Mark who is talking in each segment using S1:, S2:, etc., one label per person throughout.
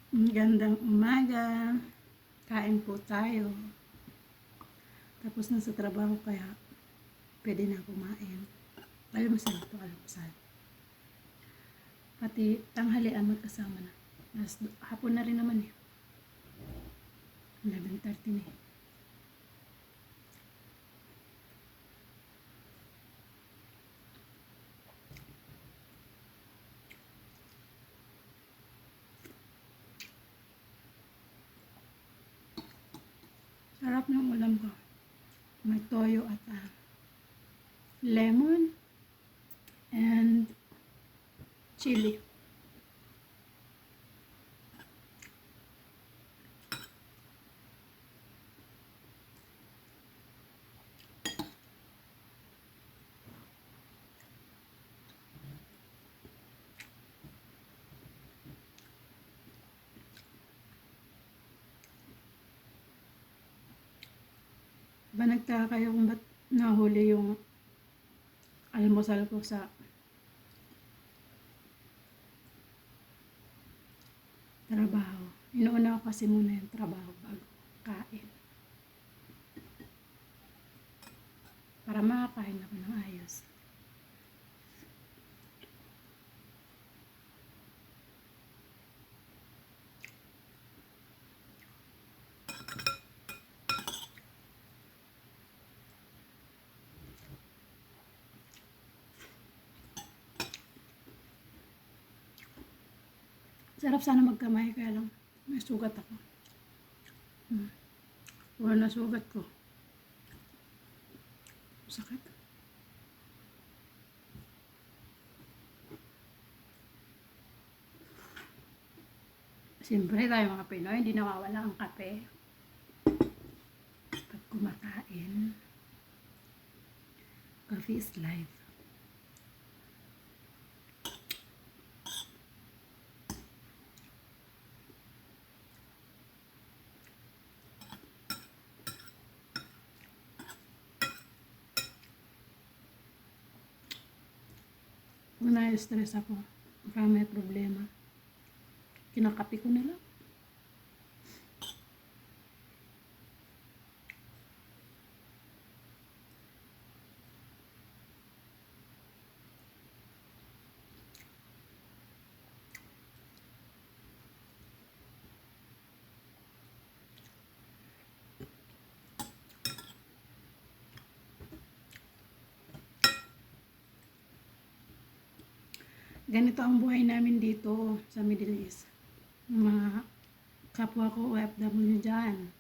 S1: Magandang umaga. Kain po tayo. Tapos na sa trabaho kaya pwede na kumain. Almusal ito, almusal. Pati tanghalian magkasama na. Hapon na rin naman eh. 11:30 na eh. Sarap ng ulam ko. May toyo at lemon and chili. Ba nagtaka kayo kung ba't nahuli yung almusal ko sa trabaho. Inuuna ko kasi muna yung trabaho bago kain. Para makakain ako ng ayos. Sarap sana magkamay kaya lang may sugat ako. Wala na sugat ko. Sakit. Siyempre tayo mga Pinoy, hindi nawawala ang kape. Pag kumakain, coffee is life. Kung na-stress ako, kaya may problema, kinakape ko nila. Ganito ang buhay namin dito sa Middle East. Mga kapwa ko OFW dyan.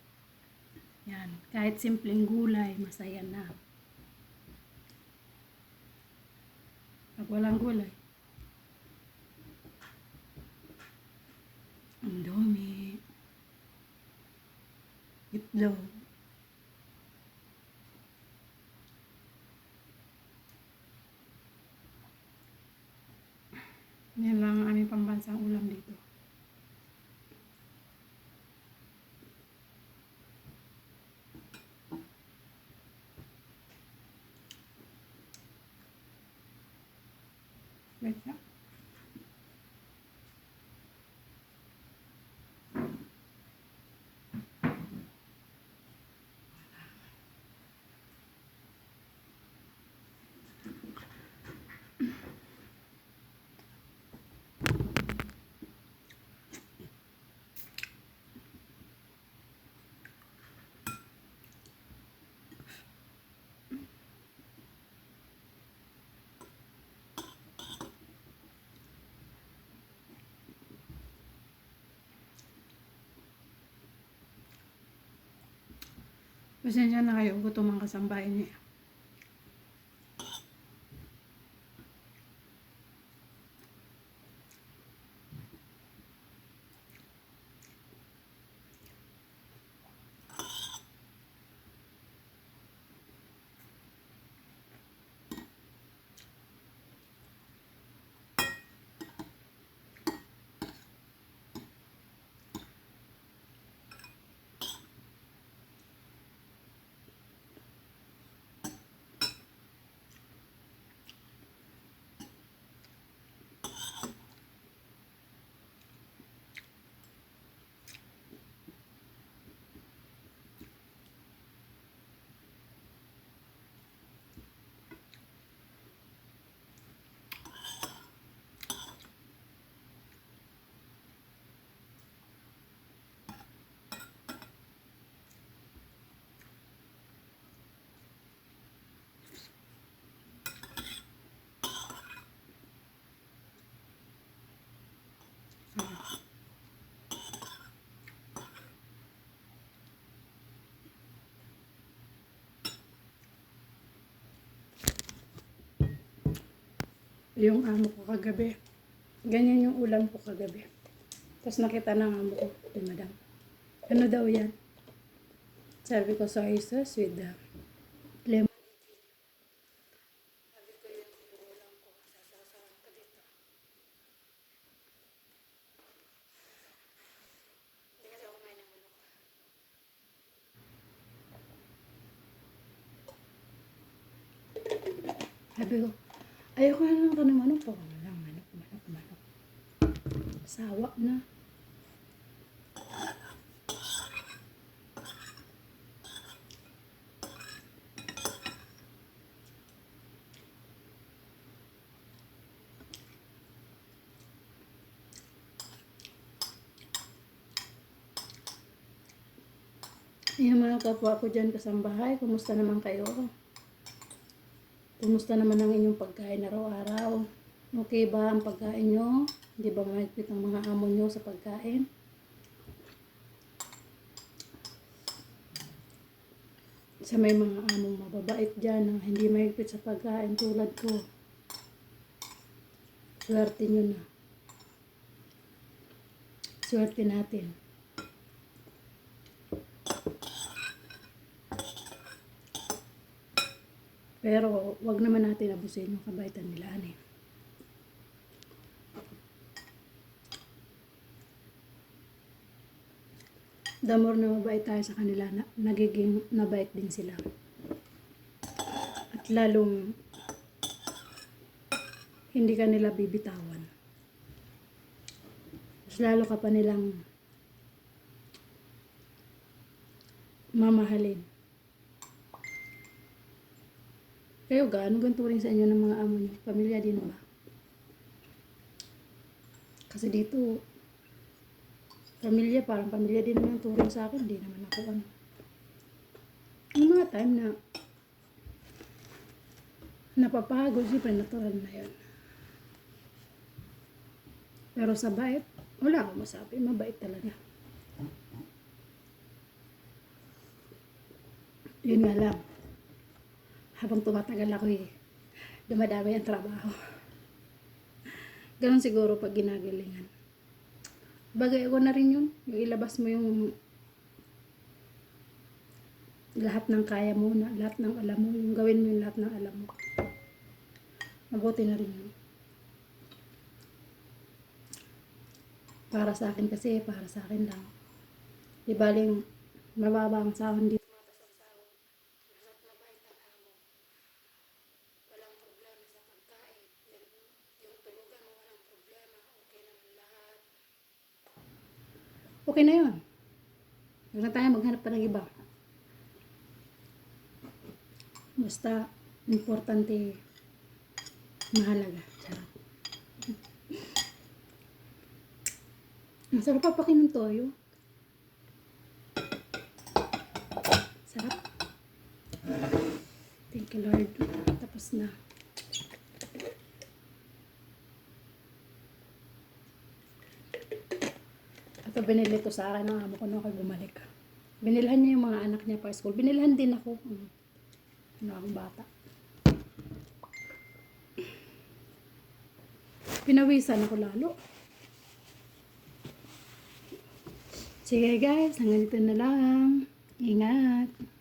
S1: Yan. Kahit simpleng gulay, masaya na. Pag walang gulay, ang dumi, itlog. Yan lang ang aming pambansang ulam dito. Like that. Pasensya na kayo, gutom ang kasambahay niya. Yung amo ko kagabi. Ganyan yung ulam ko kagabi. Tapos nakita ng amo ko, di madam. Ano daw yan? Sabi ko, soy sauce with the lemon. Sabi ko yung ulam ko, sasasawan ko dito. Hindi kasi ako kumain ng manok. Sabi ko, ayoko na lang ito ng manok. Puro na lang, manok. Sawa na. Yung mga kapwa ko dyan kasambahay, kumusta naman kayo? Kumusta naman ang inyong pagkain araw-araw? Okay ba ang pagkain nyo? Di ba mahigpit ang mga amo nyo sa pagkain? Sa may mga among mababait dyan na hindi mahigpit sa pagkain tulad ko. Swerte nyo na. Swerte natin. Pero wag naman natin abusin yung kabaitan nila eh. The more na mabait tayo sa kanila, nagiging nabait din sila. At lalong hindi ka nila bibitawan. Mas lalo ka pa nilang mamahalin. Kayo gaano ganito rin sa inyo ng mga amo niyo? Pamilya din ba? Kasi dito, pamilya, parang pamilya din naman turing sa akin. Hindi naman ako ano. Yung mga time na napapagod, siyempre natural na yun. Pero sa bait, wala akong masabi. Mabait talaga. Yun nga lang. Habang tumatagal ako dumadami ang trabaho. Ganun siguro pag ginagalingan. Bagay ako na rin yun. Yung ilabas mo yung lahat ng kaya mo, lahat ng alam mo. Yung gawin mo yung lahat ng alam mo. Mabuti na rin yun. Para sa akin kasi, para sa akin lang. Di baling mababa ang sahod dito. Okay na yun. Huwag na tayo maghanap pa ng iba. Basta, importante, mahalaga. Sarap. Ang sarap papakin ng toyo. Sarap. Thank you, Lord. Tapos na. Ito binili ko sa akin ng amo ko nung ako bumalik. Binilhan niya yung mga anak niya pa school. Binilhan din ako. Ano akong bata. Pinawisan ako lalo. Sige guys, hanggang dito na lang. Ingat.